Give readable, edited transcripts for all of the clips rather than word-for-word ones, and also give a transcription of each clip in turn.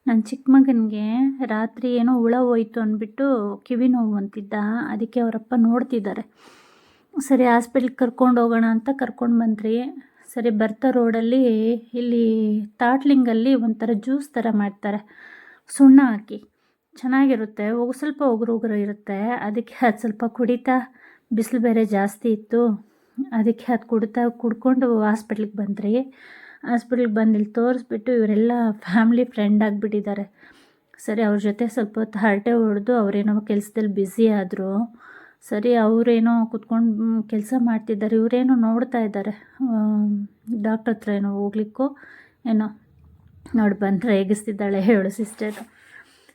ನನ್ನ ಚಿಕ್ಕ ಮಗನಿಗೆ ರಾತ್ರಿ ಏನೋ ಹುಳ ಹೋಯ್ತು ಅಂದ್ಬಿಟ್ಟು ಕಿವಿ ನೋವು ಅಂತಿದ್ದ. ಅದಕ್ಕೆ ಅವರಪ್ಪ ನೋಡ್ತಿದ್ದಾರೆ. ಸರಿ ಹಾಸ್ಪಿಟ್ಲಿಗೆ ಕರ್ಕೊಂಡು ಹೋಗೋಣ ಅಂತ ಕರ್ಕೊಂಡು ಬಂದ್ರಿ. ಸರಿ ಬರ್ತಾ ರೋಡಲ್ಲಿ ಇಲ್ಲಿ ತಾಟ್ಲಿಂಗಲ್ಲಿ ಒಂಥರ ಜ್ಯೂಸ್ ಥರ ಮಾಡ್ತಾರೆ ಸುಣ್ಣ ಹಾಕಿ, ಚೆನ್ನಾಗಿರುತ್ತೆ. ಸ್ವಲ್ಪ ಉಗುರು ಇರುತ್ತೆ. ಅದಕ್ಕೆ ಅದು ಸ್ವಲ್ಪ ಕುಡಿತಾ, ಬಿಸಿಲು ಬೇರೆ ಜಾಸ್ತಿ ಇತ್ತು, ಅದಕ್ಕೆ ಅದು ಕುಡ್ಕೊಂಡು ಹಾಸ್ಪಿಟ್ಲಿಗೆ ಬಂದ್ರಿ. ಹಾಸ್ಪಿಟ್ಲಿಗೆ ಬಂದು ಇಲ್ಲಿ ತೋರಿಸ್ಬಿಟ್ಟು ಇವರೆಲ್ಲ ಫ್ಯಾಮ್ಲಿ ಫ್ರೆಂಡ್ ಆಗಿಬಿಟ್ಟಿದ್ದಾರೆ. ಸರಿ ಅವ್ರ ಜೊತೆ ಸ್ವಲ್ಪ ಹೊತ್ತು ಹರಟೆ ಹೊಡೆದು ಅವರೇನೋ ಕೆಲಸದಲ್ಲಿ ಬ್ಯುಸಿ ಆದರು. ಸರಿ ಅವರೇನೋ ಕುತ್ಕೊಂಡು ಕೆಲಸ ಮಾಡ್ತಿದ್ದಾರೆ, ಇವರೇನೋ ನೋಡ್ತಾ ಇದ್ದಾರೆ. ಡಾಕ್ಟ್ರ್ ಹತ್ರ ಏನೋ ಹೋಗ್ಲಿಕ್ಕೋ ಏನೋ ನೋಡಿ ಬಂದರೆ ರೇಗಿಸ್ತಿದ್ದಾಳೆ ಹೇಳು ಸಿಸ್ಟರು.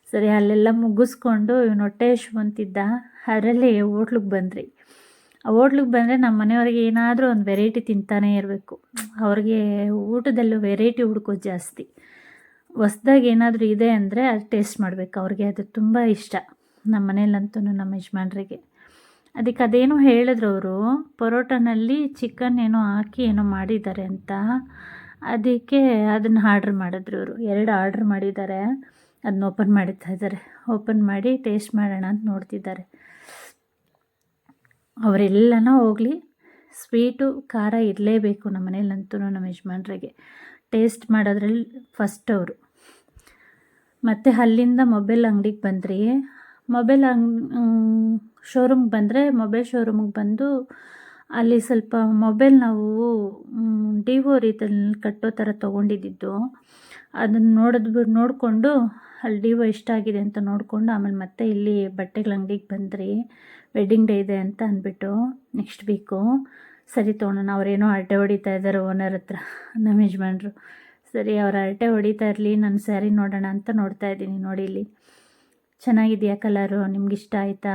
ಸರಿ ಅಲ್ಲೆಲ್ಲ ಮುಗಿಸ್ಕೊಂಡು ಇವನು ಹೊಟ್ಟೆ ಹಶ್ವು ಅಂತಿದ್ದ. ಅದರಲ್ಲಿ ಹೋಟ್ಲಿಗೆ ಬಂದ್ರಿ. ಆ ಹೋಟ್ಲಿಗೆ ಬಂದರೆ ನಮ್ಮ ಮನೆಯವ್ರಿಗೆ ಏನಾದರೂ ಒಂದು ವೆರೈಟಿ ತಿಂತಾನೇ ಇರಬೇಕು. ಅವ್ರಿಗೆ ಊಟದಲ್ಲೂ ವೆರೈಟಿ ಹುಡ್ಕೋದು ಜಾಸ್ತಿ. ಹೊಸ್ದಾಗಿ ಏನಾದರೂ ಇದೆ ಅಂದರೆ ಅದು ಟೇಸ್ಟ್ ಮಾಡಬೇಕು. ಅವ್ರಿಗೆ ಅದು ತುಂಬ ಇಷ್ಟ. ನಮ್ಮ ಮನೇಲಂತೂ ನಮ್ಮ ಯಜಮಾನ್ರಿಗೆ. ಅದಕ್ಕೆ ಅದೇನೋ ಹೇಳಿದ್ರು ಅವರು, ಪರೋಟನಲ್ಲಿ ಚಿಕನ್ ಏನೋ ಹಾಕಿ ಏನೋ ಮಾಡಿದ್ದಾರೆ ಅಂತ. ಅದಕ್ಕೆ ಅದನ್ನು ಆರ್ಡ್ರ್ ಮಾಡಿದ್ರು ಇವರು. 2 ಆರ್ಡ್ರ್ ಮಾಡಿದ್ದಾರೆ. ಅದನ್ನ ಓಪನ್ ಮಾಡ್ತಾ ಇದ್ದಾರೆ. ಓಪನ್ ಮಾಡಿ ಟೇಸ್ಟ್ ಮಾಡೋಣ ಅಂತ ನೋಡ್ತಿದ್ದಾರೆ. ಅವರೆಲ್ಲನೂ ಹೋಗಲಿ, ಸ್ವೀಟು ಖಾರ ಇರಲೇಬೇಕು ನಮ್ಮ ಮನೇಲಂತೂ ನಮ್ಮ ಯಜಮಾನ್ರಿಗೆ. ಟೇಸ್ಟ್ ಮಾಡೋದ್ರಲ್ಲಿ ಫಸ್ಟ್ ಅವರು. ಮತ್ತು ಅಲ್ಲಿಂದ ಮೊಬೈಲ್ ಅಂಗಡಿಗೆ ಬಂದ್ರಿ. ಮೊಬೈಲ್ ಶೋರೂಮ್ಗೆ ಬಂದರೆ ಮೊಬೈಲ್ ಶೋರೂಮಿಗೆ ಬಂದು ಅಲ್ಲಿ ಸ್ವಲ್ಪ ಮೊಬೈಲ್ ನಾವು ಡಿವೋ ರೀತಿಯಲ್ಲಿ ಕಟ್ಟೋ ಥರ ತೊಗೊಂಡಿದ್ದು. ಅದನ್ನು ನೋಡಿಕೊಂಡು ಅಲ್ಲಿ ಡಿವೋ ಎಷ್ಟಾಗಿದೆ ಅಂತ ನೋಡಿಕೊಂಡು ಆಮೇಲೆ ಮತ್ತೆ ಇಲ್ಲಿ ಬಟ್ಟೆಗಳ ಅಂಗಡಿಗೆ ಬಂದ್ರಿ. ವೆಡ್ಡಿಂಗ್ ಡೇ ಇದೆ ಅಂತ ಅಂದ್ಬಿಟ್ಟು ನೆಕ್ಸ್ಟ್ ವೀಕು. ಸರಿ ತೊಗೊಳೋಣ. ಅವರೇನೋ ಹರಟೆ ಹೊಡಿತಾ ಇದ್ದಾರೆ ಓನರ್ ಹತ್ರ, ನಮ್ಮ ಯಜಮಾನ್ರು. ಸರಿ ಅವ್ರು ಹರಟೆ ಹೊಡಿತಾ ಇರಲಿ, ನಾನು ಸ್ಯಾರಿ ನೋಡೋಣ ಅಂತ ನೋಡ್ತಾ ಇದ್ದೀನಿ. ನೋಡಿ ಇಲ್ಲಿ ಚೆನ್ನಾಗಿದೆಯಾ ಕಲರು, ನಿಮ್ಗೆ ಇಷ್ಟ ಆಯಿತಾ,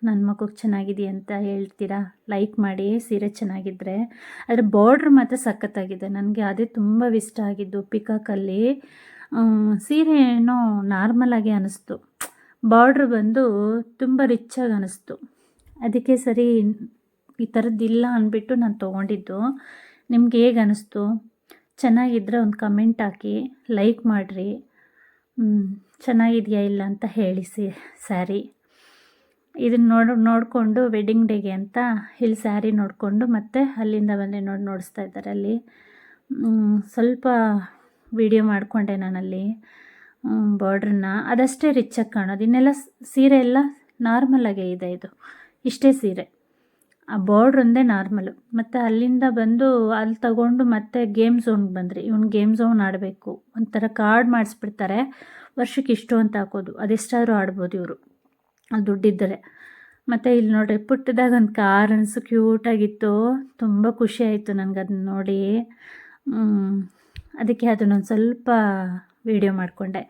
ನನ್ನ ಮಗುಗೆ ಚೆನ್ನಾಗಿದೆಯಾ ಅಂತ ಹೇಳ್ತೀರಾ, ಲೈಕ್ ಮಾಡಿ ಸೀರೆ ಚೆನ್ನಾಗಿದ್ದರೆ. ಆದರೆ ಬಾರ್ಡ್ರ್ ಮಾತ್ರ ಸಖತ್ತಾಗಿದೆ. ನನಗೆ ಅದೇ ತುಂಬ ಇಷ್ಟ ಆಗಿದ್ದು. ಪಿಕಾಕಲ್ಲಿ ಸೀರೆ ಏನೋ ನಾರ್ಮಲಾಗಿ ಅನ್ನಿಸ್ತು, ಬಾರ್ಡ್ರ್ ಬಂದು ತುಂಬ ರಿಚ್ಚಾಗಿ ಅನ್ನಿಸ್ತು. ಅದಕ್ಕೆ ಸರಿ ಈ ಥರದ್ದಿಲ್ಲ ಅಂದ್ಬಿಟ್ಟು ನಾನು ತೊಗೊಂಡಿದ್ದು. ನಿಮ್ಗೆ ಹೇಗೆ ಅನ್ನಿಸ್ತು? ಚೆನ್ನಾಗಿದ್ದರೆ ಒಂದು ಕಮೆಂಟ್ ಹಾಕಿ, ಲೈಕ್ ಮಾಡಿರಿ. ಚೆನ್ನಾಗಿದೆಯಾ ಇಲ್ಲ ಅಂತ ಹೇಳಿ ಸ್ಯಾರಿ. ಇದನ್ನು ನೋಡಿಕೊಂಡು ವೆಡ್ಡಿಂಗ್ ಡೇಗೆ ಅಂತ ಇಲ್ಲಿ ಸ್ಯಾರಿ ನೋಡಿಕೊಂಡು ಮತ್ತೆ ಅಲ್ಲಿಂದ ಬಂದರೆ ನೋಡಿಸ್ತಾ ಇದ್ದಾರೆ. ಅಲ್ಲಿ ಸ್ವಲ್ಪ ವಿಡಿಯೋ ಮಾಡಿಕೊಂಡೆ ನಾನಲ್ಲಿ ಬಾರ್ಡ್ರನ್ನ. ಅದಷ್ಟೇ ರಿಚ್ಚಾಗಿ ಕಾಣೋದು. ಇನ್ನೆಲ್ಲ ಸೀರೆ ಎಲ್ಲ ನಾರ್ಮಲಾಗೇ ಇದೆ. ಇದು ಇಷ್ಟೇ ಸೀರೆ, ಆ ಬಾರ್ಡ್ರ್ ಒಂದೇ ನಾರ್ಮಲು. ಮತ್ತು ಅಲ್ಲಿಂದ ಬಂದು ಅಲ್ಲಿ ತಗೊಂಡು ಮತ್ತೆ ಗೇಮ್ ಝೋನ್ಗೆ ಬಂದ್ರಿ. ಇವ್ನು ಗೇಮ್ ಝೋನ್ ಆಡಬೇಕು. ಒಂಥರ ಕಾರ್ಡ್ ಮಾಡಿಸ್ಬಿಡ್ತಾರೆ, ವರ್ಷಕ್ಕೆ ಇಷ್ಟು ಅಂತ ಹಾಕೋದು, ಅದೆಷ್ಟಾದರೂ ಆಡ್ಬೋದು ಇವರು ಅಲ್ಲಿ ದುಡ್ಡಿದ್ದರೆ. ಮತ್ತು ಇಲ್ಲಿ ನೋಡಿರಿ ಪುಟ್ಟದಾಗ ಒಂದು ಕಾರ್ ಅನಿಸು ಕ್ಯೂಟಾಗಿತ್ತು. ತುಂಬ ಖುಷಿ ಆಯಿತು ನನಗೆ ಅದನ್ನ ನೋಡಿ. ಅದಕ್ಕೆ ಅದನ್ನೊಂದು ಸ್ವಲ್ಪ ವೀಡಿಯೋ ಮಾಡಿಕೊಂಡೆ.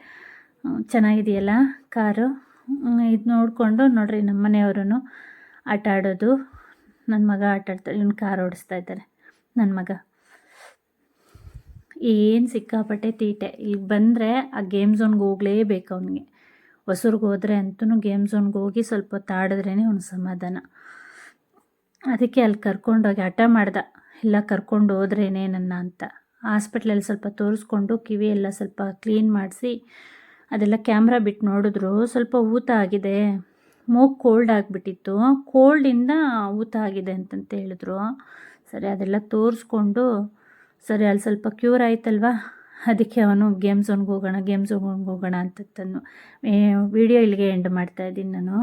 ಚೆನ್ನಾಗಿದೆಯಲ್ಲ ಕಾರು. ಇದು ನೋಡಿಕೊಂಡು ನೋಡಿರಿ ನಮ್ಮ ಮನೆಯವರು ಆಟ ಆಡೋದು. ನನ್ನ ಮಗ ಆಟ ಆಡ್ತಾರೆ, ಇವನು ಕಾರ್ ಓಡಿಸ್ತಾ ಇದ್ದಾರೆ ನನ್ನ ಮಗ. ಏನು ಸಿಕ್ಕಾಪಟ್ಟೆ ತೀಟೆ. ಇಲ್ಲಿ ಬಂದರೆ ಆ ಗೇಮ್ ಝೋನ್ಗೆ ಹೋಗಲೇಬೇಕು ಅವನಿಗೆ. ಹೊಸೂರ್ಗೆ ಹೋದರೆ ಅಂತೂ ಗೇಮ್ ಝೋನ್ಗೆ ಹೋಗಿ ಸ್ವಲ್ಪ ಹೊತ್ತು ಆಡಿದ್ರೇ ಅವ್ನು ಸಮಾಧಾನ. ಅದಕ್ಕೆ ಅಲ್ಲಿ ಕರ್ಕೊಂಡೋಗಿ ಹಠ ಮಾಡ್ದ, ಎಲ್ಲ ಕರ್ಕೊಂಡು ಹೋದ್ರೇನೆ ನನ್ನ ಅಂತ. ಹಾಸ್ಪಿಟ್ಲಲ್ಲಿ ಸ್ವಲ್ಪ ತೋರಿಸ್ಕೊಂಡು ಕಿವಿ ಎಲ್ಲ ಸ್ವಲ್ಪ ಕ್ಲೀನ್ ಮಾಡಿಸಿ ಅದೆಲ್ಲ ಕ್ಯಾಮ್ರಾ ಬಿಟ್ಟು ನೋಡಿದ್ರು. ಸ್ವಲ್ಪ ಊತ ಆಗಿದೆ, ಮೂಗು ಕೋಲ್ಡ್ ಆಗಿಬಿಟ್ಟಿತ್ತು, ಕೋಲ್ಡಿಂದ ಊತ ಆಗಿದೆ ಅಂತಂತ ಹೇಳಿದ್ರು. ಸರಿ ಅದೆಲ್ಲ ತೋರಿಸ್ಕೊಂಡು ಸರಿ ಅಲ್ಲಿ ಸ್ವಲ್ಪ ಕ್ಯೂರ್ ಆಯ್ತಲ್ವ, ಅದಕ್ಕೆ ಅವನು ಗೇಮ್ ಝೋನ್ಗೆ ಹೋಗೋಣ ಅಂತಂದು ವಿಡಿಯೋ ಇಲ್ಲಿಗೆ ಎಂಡ್ ಮಾಡ್ತಾಯಿದ್ದೀನಿ ನಾನು.